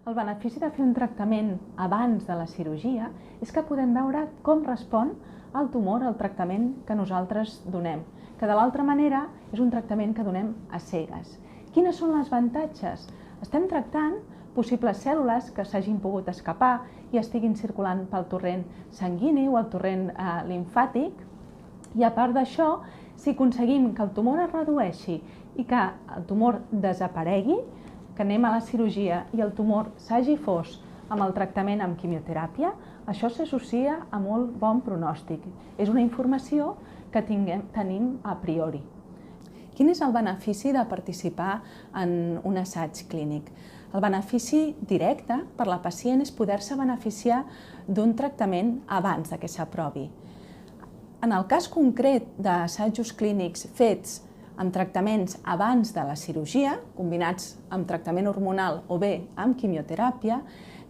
El benefici de fer un tractament abans de la cirurgia és que podem veure com respon el tumor al tractament que nosaltres donem, que de l'altra manera és un tractament que donem a cegues. Quines són les avantatges? Estem tractant possibles cèl·lules que s'hagin pogut escapar i estiguin circulant pel torrent sanguini o el torrent limfàtic, i a part d'això, si aconseguim que el tumor es redueixi i que el tumor desaparegui, que anem a la cirurgia i el tumor s'hagi fos amb el tractament amb quimioteràpia, això s'associa a molt bon pronòstic. És una informació que tenim a priori. Quin és el benefici de participar en un assaig clínic? El benefici directe per la pacient és poder-se beneficiar d'un tractament abans que s'aprovi. En el cas concret d'assajos clínics fets amb tractaments abans de la cirurgia, combinats amb tractament hormonal o bé amb quimioteràpia,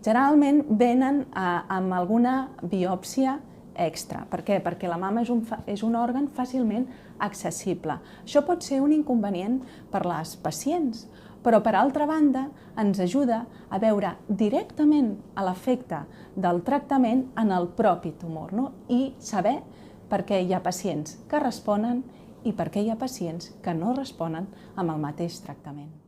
generalment venen amb alguna biòpsia extra. Per què? Perquè la mama és un òrgan fàcilment accessible. Això pot ser un inconvenient per les pacients, però per altra banda ens ajuda a veure directament l'efecte del tractament en el propi tumor i saber per què hi ha pacients que responen i per què hi ha pacients que no responen amb el mateix tractament.